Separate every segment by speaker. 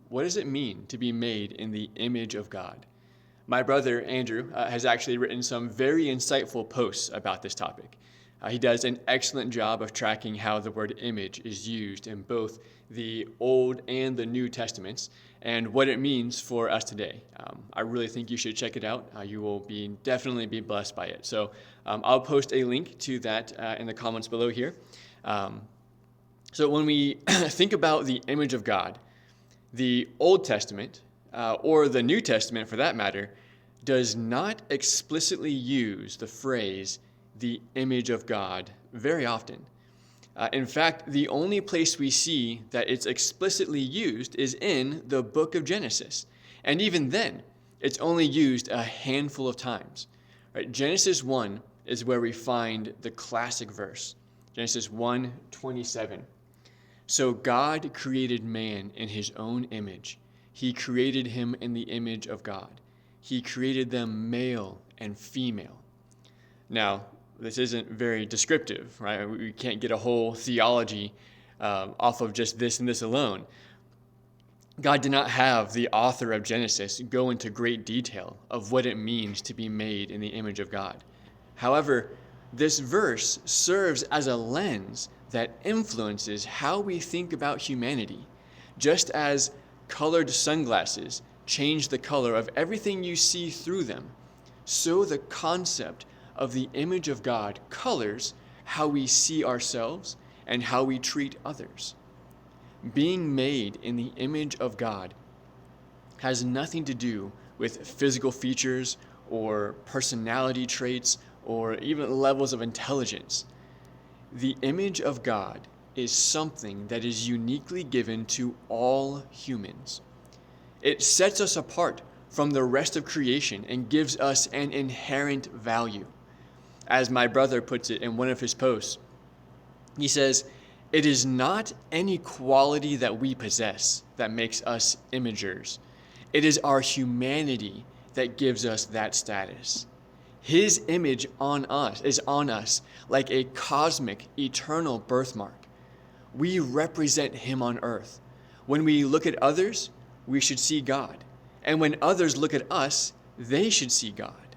Speaker 1: what does it mean to be made in the image of God? My brother, Andrew, has actually written some very insightful posts about this topic. He does an excellent job of tracking how the word image is used in both the Old and the New Testaments and what it means for us today. I really think you should check it out. You will definitely be blessed by it. So I'll post a link to that in the comments below here. So when we think about the image of God, the Old Testament, or the New Testament for that matter, does not explicitly use the phrase the image of God very often. In fact, the only place we see that it's explicitly used is in the book of Genesis. And even then, it's only used a handful of times. Right? Genesis 1 is where we find the classic verse. Genesis 1:27. So God created man in his own image. He created him in the image of God. He created them male and female. Now, this isn't very descriptive, right? We can't get a whole theology off of just this and this alone. God did not have the author of Genesis go into great detail of what it means to be made in the image of God. However, this verse serves as a lens that influences how we think about humanity, just as colored sunglasses change the color of everything you see through them, so the concept of the image of God colors how we see ourselves and how we treat others. Being made in the image of God has nothing to do with physical features or personality traits or even levels of intelligence. The image of God is something that is uniquely given to all humans. It sets us apart from the rest of creation and gives us an inherent value. As my brother puts it in one of his posts, he says, "It is not any quality that we possess that makes us imagers. It is our humanity that gives us that status. His image is on us like a cosmic, eternal birthmark. We represent him on earth. When we look at others, we should see God. And when others look at us, they should see God."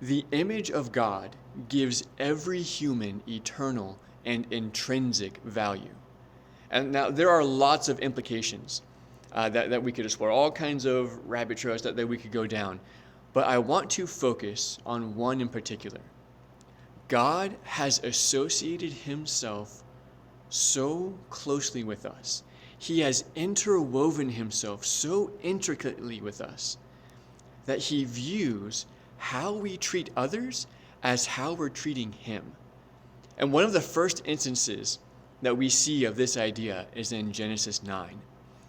Speaker 1: The image of God gives every human eternal and intrinsic value. And now there are lots of implications that we could explore, all kinds of rabbit trails that we could go down. But I want to focus on one in particular. God has associated himself so closely with us. He has interwoven himself so intricately with us that he views how we treat others as how we're treating him. And one of the first instances that we see of this idea is in Genesis 9.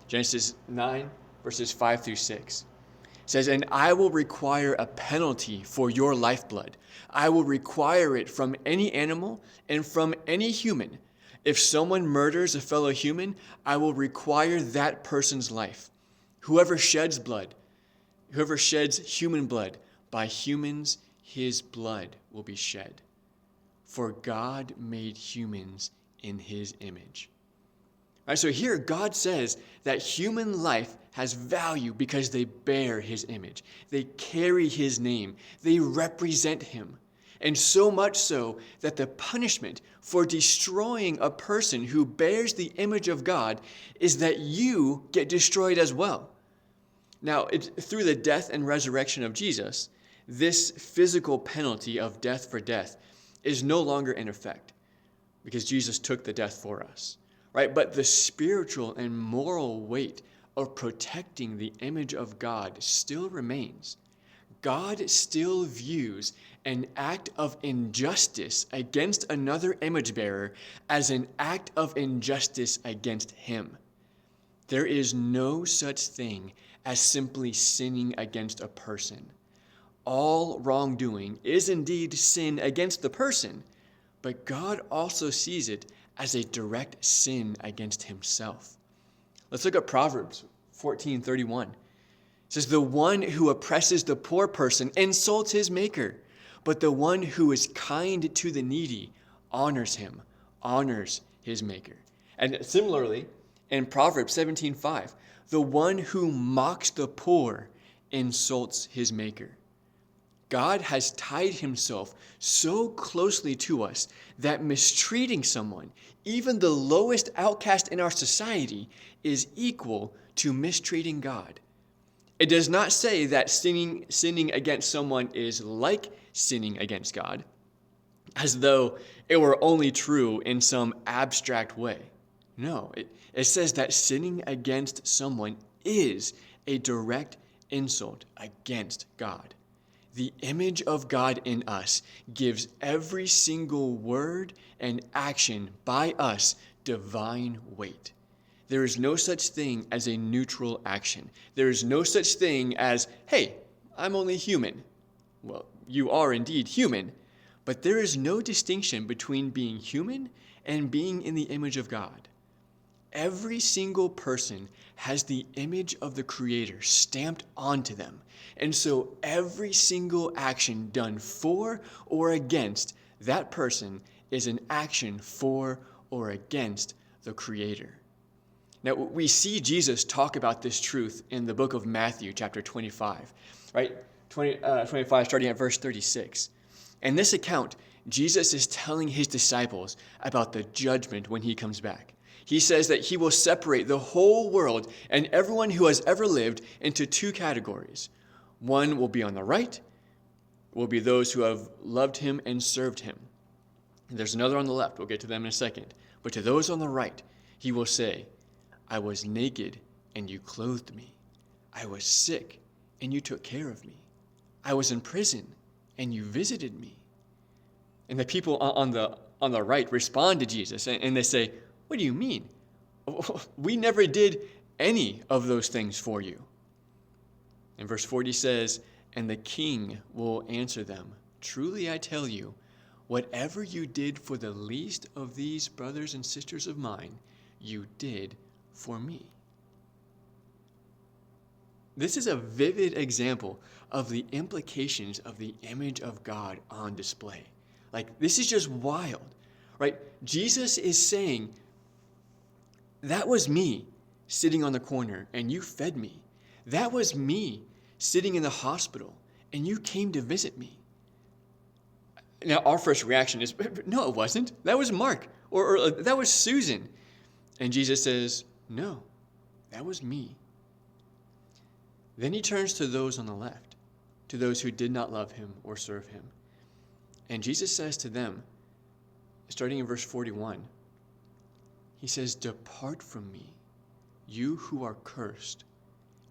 Speaker 1: Genesis 9, verses 5 through 6. It says, "And I will require a penalty for your lifeblood. I will require it from any animal and from any human. If someone murders a fellow human, I will require that person's life. Whoever sheds human blood, by humans his blood will be shed. For God made humans in his image." All right, so here God says that human life has value because they bear his image. They carry his name. They represent him. And so much so that the punishment for destroying a person who bears the image of God is that you get destroyed as well. Now, through the death and resurrection of Jesus, this physical penalty of death for death is no longer in effect because Jesus took the death for us, right? But the spiritual and moral weight of protecting the image of God still remains. God still views an act of injustice against another image bearer as an act of injustice against him. There is no such thing as simply sinning against a person. All wrongdoing is indeed sin against the person, but God also sees it as a direct sin against himself. Let's look at Proverbs 14:31. It says, "The one who oppresses the poor person insults his maker, but the one who is kind to the needy honors his maker." And similarly, In Proverbs 17:5, the one who mocks the poor insults his maker. God has tied himself so closely to us that mistreating someone, even the lowest outcast in our society, is equal to mistreating God. It does not say that sinning against someone is like sinning against God, as though it were only true in some abstract way. No, it says that sinning against someone is a direct insult against God. The image of God in us gives every single word and action by us divine weight. There is no such thing as a neutral action. There is no such thing as, hey, I'm only human. Well, you are indeed human, but there is no distinction between being human and being in the image of God. Every single person has the image of the Creator stamped onto them. And so every single action done for or against that person is an action for or against the Creator. Now, we see Jesus talk about this truth in the book of Matthew, chapter 25, right? 25, starting at verse 36. In this account, Jesus is telling his disciples about the judgment when he comes back. He says that he will separate the whole world and everyone who has ever lived into two categories. One will be on the right, will be those who have loved him and served him. And there's another on the left. We'll get to them in a second. But to those on the right, he will say, I was naked and you clothed me. I was sick and you took care of me. I was in prison and you visited me. And the people on the right respond to Jesus and they say, what do you mean? We never did any of those things for you. And verse 40 says, and the king will answer them, truly I tell you, whatever you did for the least of these brothers and sisters of mine, you did for me. This is a vivid example of the implications of the image of God on display. Like, this is just wild, right? Jesus is saying, that was me sitting on the corner and you fed me. That was me sitting in the hospital and you came to visit me. Now, our first reaction is, no, it wasn't. That was Mark or that was Susan. And Jesus says, no, that was me. Then he turns to those on the left, to those who did not love him or serve him. And Jesus says to them, starting in verse 41, he says, depart from me, you who are cursed,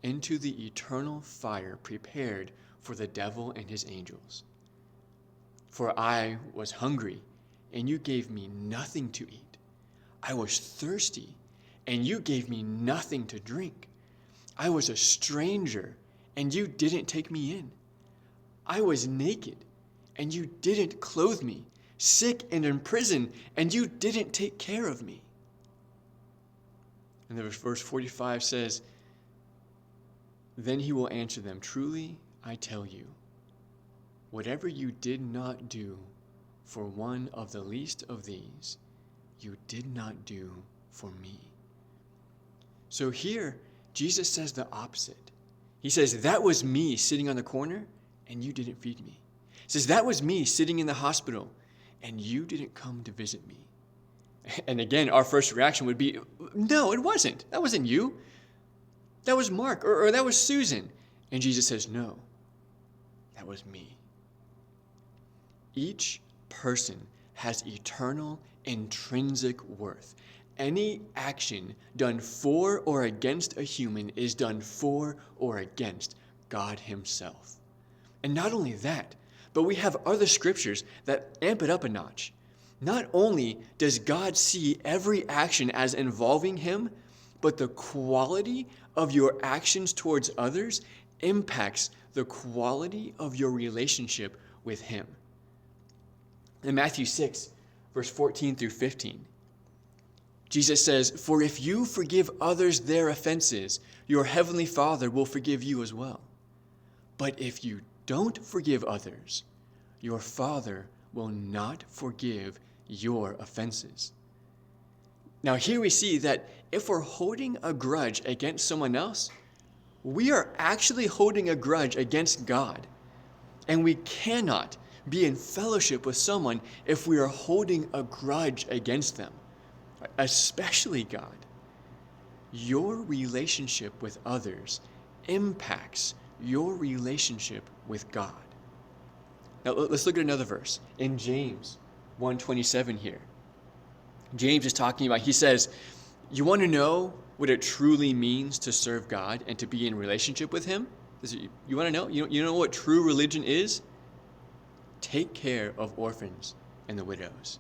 Speaker 1: into the eternal fire prepared for the devil and his angels. For I was hungry, and you gave me nothing to eat. I was thirsty, and you gave me nothing to drink. I was a stranger, and you didn't take me in. I was naked, and you didn't clothe me, sick and in prison, and you didn't take care of me. And then verse 45 says, then he will answer them, truly I tell you, whatever you did not do for one of the least of these, you did not do for me. So here, Jesus says the opposite. He says, that was me sitting on the corner, and you didn't feed me. He says, that was me sitting in the hospital, and you didn't come to visit me. And again, our first reaction would be, no, it wasn't. That wasn't you. That was Mark, or that was Susan. And Jesus says, no, that was me. Each person has eternal, intrinsic worth. Any action done for or against a human is done for or against God himself. And not only that, but we have other scriptures that amp it up a notch. Not only does God see every action as involving him, but the quality of your actions towards others impacts the quality of your relationship with him. In Matthew 6, verse 14 through 15, Jesus says, for if you forgive others their offenses, your heavenly Father will forgive you as well. But if you don't forgive others, your Father will not forgive your offenses. Now, here we see that if we're holding a grudge against someone else, we are actually holding a grudge against God. And we cannot be in fellowship with someone if we are holding a grudge against them, especially God. Your relationship with others impacts your relationship with God. Now, let's look at another verse in James 1:27 here. James is talking about, he says, you want to know what it truly means to serve God and to be in relationship with him? You want to know? You know what true religion is? Take care of orphans and the widows.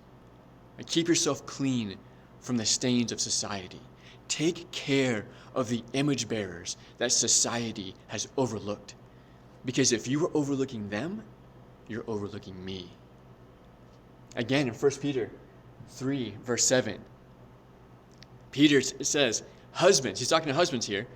Speaker 1: And keep yourself clean from the stains of society. Take care of the image bearers that society has overlooked. Because if you are overlooking them, you're overlooking me. Again, in 1 Peter 3, verse 7, Peter says, husbands, he's talking to husbands here,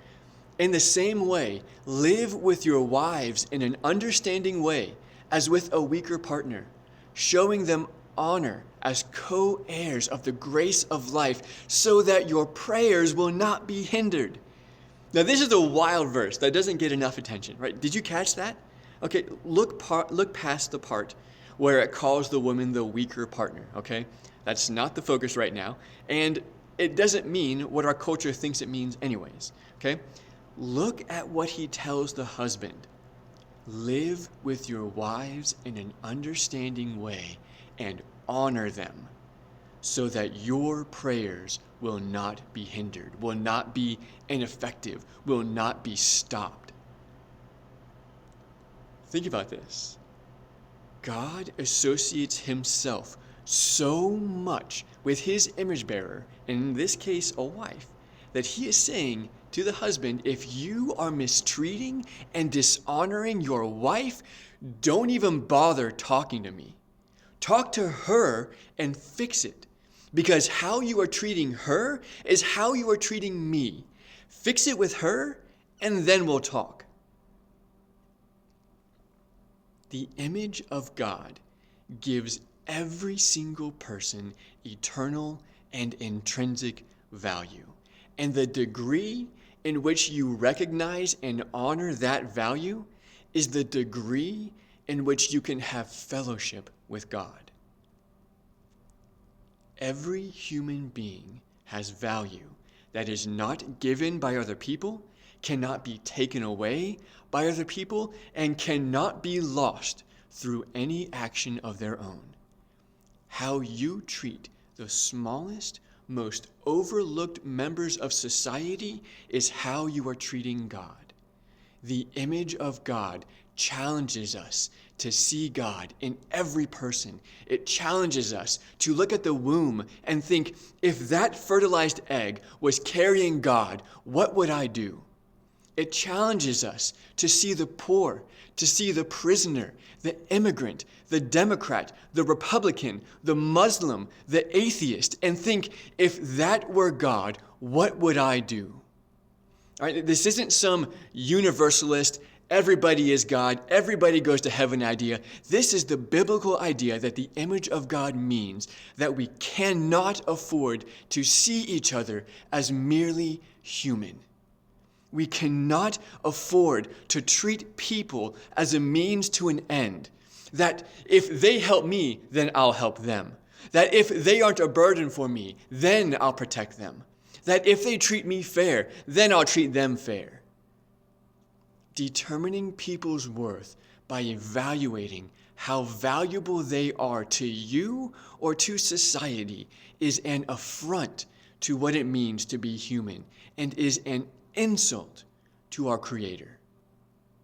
Speaker 1: in the same way, live with your wives in an understanding way, as with a weaker partner, showing them honor as co-heirs of the grace of life, so that your prayers will not be hindered. Now, this is a wild verse that doesn't get enough attention, right? Did you catch that? Okay, look past the part where it calls the woman the weaker partner, okay? That's not the focus right now, and it doesn't mean what our culture thinks it means anyways, okay? Look at what he tells the husband. Live with your wives in an understanding way and honor them, so that your prayers will not be hindered, will not be ineffective, will not be stopped. Think about this. God associates himself so much with his image bearer, in this case a wife, that he is saying to the husband, if you are mistreating and dishonoring your wife, don't even bother talking to me. Talk to her and fix it, because how you are treating her is how you are treating me. Fix it with her, and then we'll talk. The image of God gives every single person eternal and intrinsic value. And the degree in which you recognize and honor that value is the degree in which you can have fellowship with God. Every human being has value that is not given by other people, cannot be taken away by other people, and cannot be lost through any action of their own. How you treat the smallest, most overlooked members of society is how you are treating God. The image of God challenges us to see God in every person. It challenges us to look at the womb and think, if that fertilized egg was carrying God, what would I do? It challenges us to see the poor, to see the prisoner, the immigrant, the Democrat, the Republican, the Muslim, the atheist, and think, if that were God, what would I do? All right, this isn't some universalist, everybody is God, everybody goes to heaven idea. This is the biblical idea that the image of God means that we cannot afford to see each other as merely human. We cannot afford to treat people as a means to an end. That if they help me, then I'll help them. That if they aren't a burden for me, then I'll protect them. That if they treat me fair, then I'll treat them fair. Determining people's worth by evaluating how valuable they are to you or to society is an affront to what it means to be human and is an insult to our Creator.